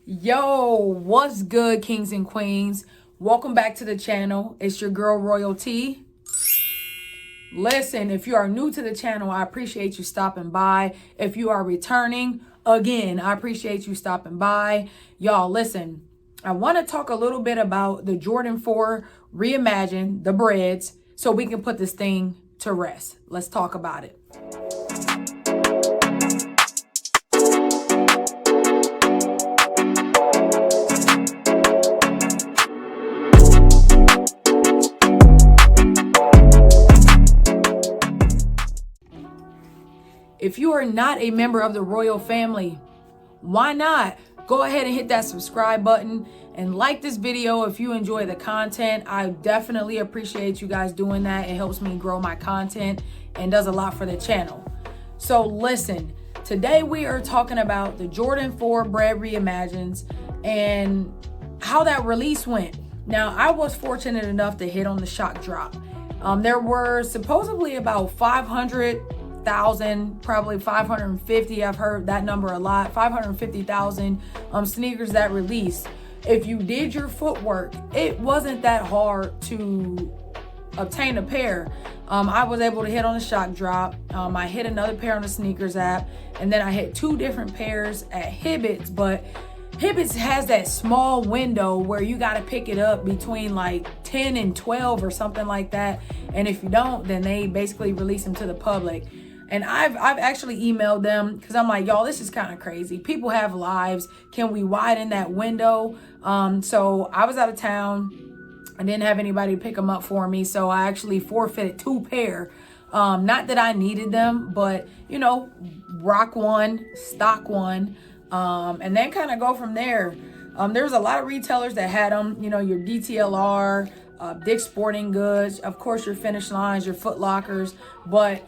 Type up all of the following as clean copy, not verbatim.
Yo, what's good, kings and queens? Welcome back to the channel. It's your girl Royalty. Listen, if you are new to the channel, I appreciate you stopping by. If you are returning, again, I appreciate you stopping by. Y'all, listen, I want to talk a little bit about the Jordan 4 Reimagined, the Breds, so we can put this thing to rest. Let's talk about it. If you are not a member of the royal family, why not go ahead and hit that subscribe button and like this video if you enjoy the content. I definitely appreciate you guys doing that. It helps me grow my content and does a lot for the channel. So listen, today we are talking about the Jordan 4 Bred Reimagined and how that release went. Now, I was fortunate enough to hit on the shock drop. There were supposedly about 500,000, probably 550. I've heard that number a lot. 550,000 sneakers that released. If you did your footwork, it wasn't that hard to obtain a pair. I was able to hit on the shock drop. I hit another pair on the sneakers app, and then I hit 2 different pairs at Hibbett's. But Hibbett's has that small window where you got to pick it up between like 10 and 12 or something like that. And if you don't, then they basically release them to the public. And I've actually emailed them because I'm like, y'all, this is kind of crazy. People have lives. Can we widen that window? So I was out of town. I didn't have anybody pick them up for me. So I actually forfeited 2 pair. Not that I needed them, but, you know, rock one, stock one, and then kind of go from there. There was a lot of retailers that had them, you know, your DTLR, Dick's Sporting Goods, of course, your Finish Lines, your Foot Lockers, but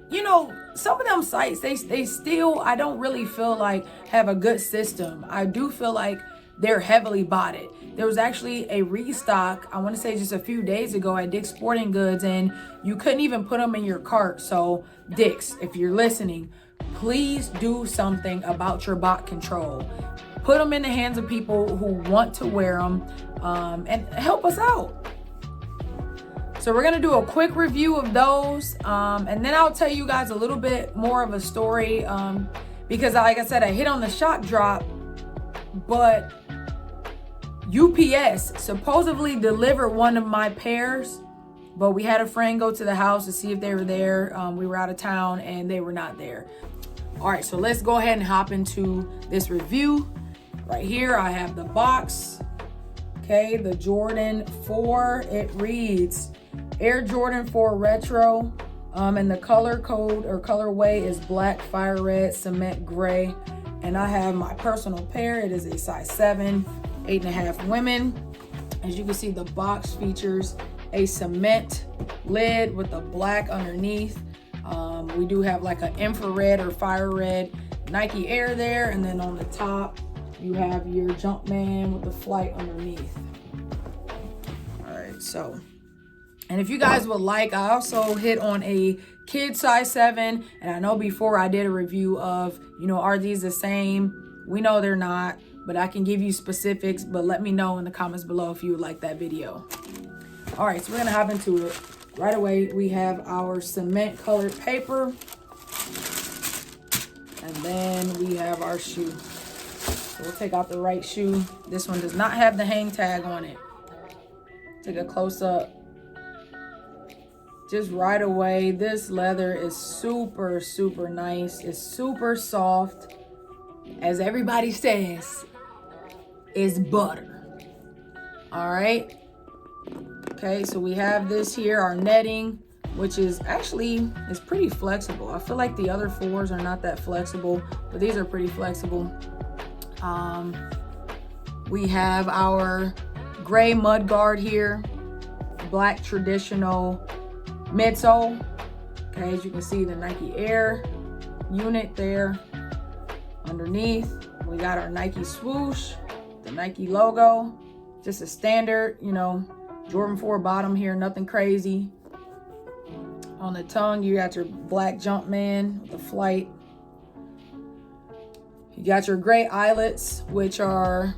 you know, some of them sites, they still, I don't really feel like have a good system. I do feel like they're heavily botted. There was actually a restock, I want to say just a few days ago at Dick's Sporting Goods, and you couldn't even put them in your cart. So Dick's, if you're listening, please do something about your bot control. Put them in the hands of people who want to wear them, and help us out. So we're gonna do a quick review of those, and then I'll tell you guys a little bit more of a story, because like I said, I hit on the shock drop, but UPS supposedly delivered one of my pairs, but we had a friend go to the house to see if they were there. We were out of town and they were not there. All right, so let's go ahead and hop into this review. Right here, I have the box. Okay, the Jordan 4, it reads Air Jordan 4 Retro, and the color code or colorway is black, fire red, cement gray. And I have my personal pair. It is a size 7, 8.5 women. As you can see, the box features a cement lid with a black underneath. We do have like an infrared or fire red Nike Air there, and then on the top you have your Jumpman with the flight underneath. All right, so, and if you guys would like, I also hit on a kid size 7, and I know before I did a review of, you know, are these the same? We know they're not, but I can give you specifics, but let me know in the comments below if you would like that video. All right, so we're gonna hop into it. Right away, we have our cement colored paper, and then we have our shoe. So we'll take out the right shoe. This one does not have the hang tag on it. Take a close up. Just right away, this leather is super, super nice. It's super soft. As everybody says, it's butter. All right. Okay, so we have this here, our netting, which is actually, is pretty flexible. I feel like the other 4s are not that flexible, but these are pretty flexible. We have our gray mud guard here, black traditional midsole. Okay, as you can see, the Nike Air unit there. Underneath, we got our Nike swoosh, the Nike logo, just a standard, you know, Jordan 4 bottom here, nothing crazy. On the tongue, you got your black Jumpman with the flight. You You got your gray eyelets, which are,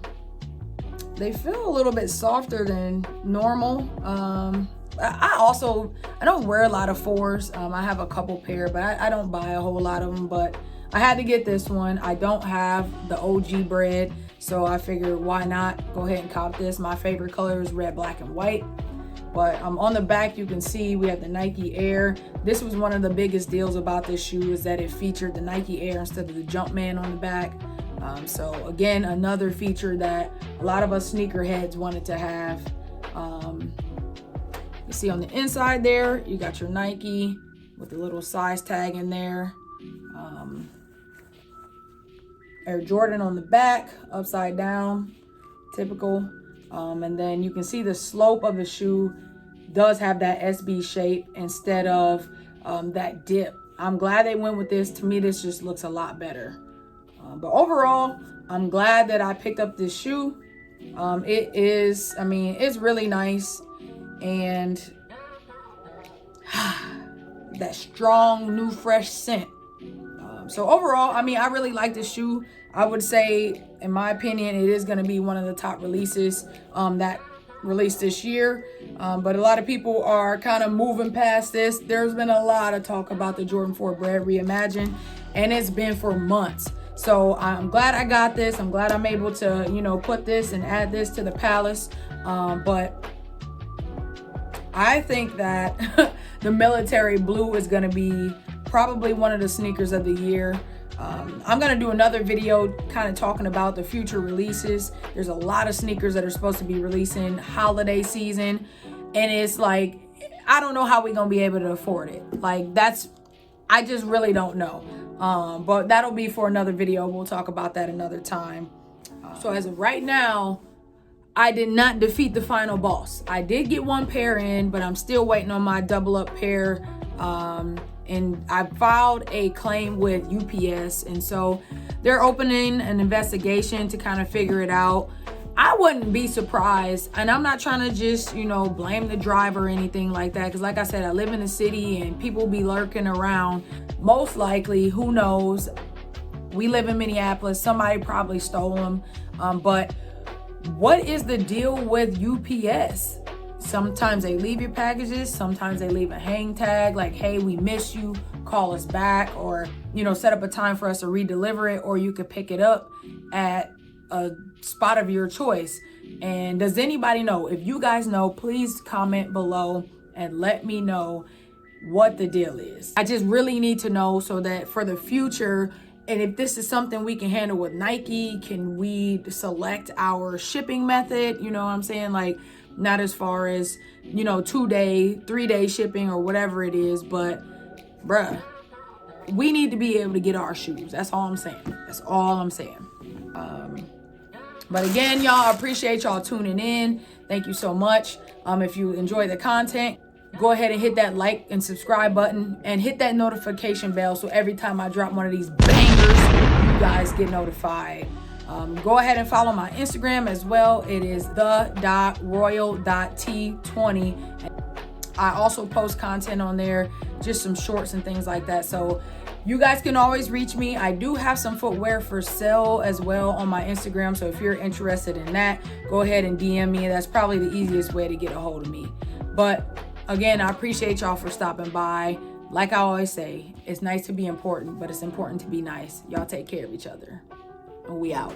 they feel a little bit softer than normal. I don't wear a lot of 4s. I have a couple pair, but I don't buy a whole lot of them. But I had to get this one. I don't have the OG Bred, so I figured why not go ahead and cop this. My favorite color is red, black, and white. But on the back, you can see we have the Nike Air. This was one of the biggest deals about this shoe, is that it featured the Nike Air instead of the Jumpman on the back. So again, another feature that a lot of us sneakerheads wanted to have. You see on the inside there, you got your Nike with the little size tag in there. Air Jordan on the back, upside down, typical. And then you can see the slope of the shoe does have that SB shape instead of that dip. I'm glad they went with this. To me, this just looks a lot better. But overall, I'm glad that I picked up this shoe. It's really nice. And that strong, new, fresh scent. So overall, I really like this shoe. I would say, in my opinion, it is going to be one of the top releases that released this year. But a lot of people are kind of moving past this. There's been a lot of talk about the Jordan 4 Bred Reimagined, and it's been for months. So I'm glad I got this. I'm glad I'm able to, put this and add this to the palace. But I think that the military blue is going to be probably one of the sneakers of the year. I'm going to do another video kind of talking about the future releases. There's a lot of sneakers that are supposed to be releasing holiday season. And it's like, I don't know how we're going to be able to afford it. I just really don't know. But that'll be for another video. We'll talk about that another time. So as of right now, I did not defeat the final boss. I did get one pair in, but I'm still waiting on my double up pair. And I filed a claim with UPS, and so they're opening an investigation to kind of figure it out. I wouldn't be surprised, and I'm not trying to just, blame the driver or anything like that, because like I said, I live in the city and people be lurking around. Most likely, who knows? We live in Minneapolis. Somebody probably stole them. But what is the deal with UPS? Sometimes they leave your packages. Sometimes they leave a hang tag like, hey, we miss you, call us back, or, set up a time for us to redeliver it, or you could pick it up at a spot of your choice. And does anybody know? If you guys know, please comment below and let me know what the deal is. I just really need to know, so that for the future, and if this is something we can handle with Nike, can we select our shipping method? You know what I'm saying? Not as far as, 2-day, 3-day shipping or whatever it is, but bruh, we need to be able to get our shoes. That's all I'm saying. That's all I'm saying. But again, y'all, I appreciate y'all tuning in. Thank you so much. If you enjoy the content, go ahead and hit that like and subscribe button and hit that notification bell, so every time I drop one of these bangers, you guys get notified. Go ahead and follow my Instagram as well. It is the.royal.t20. I also post content on there, just some shorts and things like that. So you guys can always reach me. I do have some footwear for sale as well on my Instagram. So if you're interested in that, go ahead and DM me. That's probably the easiest way to get a hold of me. But again, I appreciate y'all for stopping by. Like I always say, it's nice to be important, but it's important to be nice. Y'all take care of each other. And we out.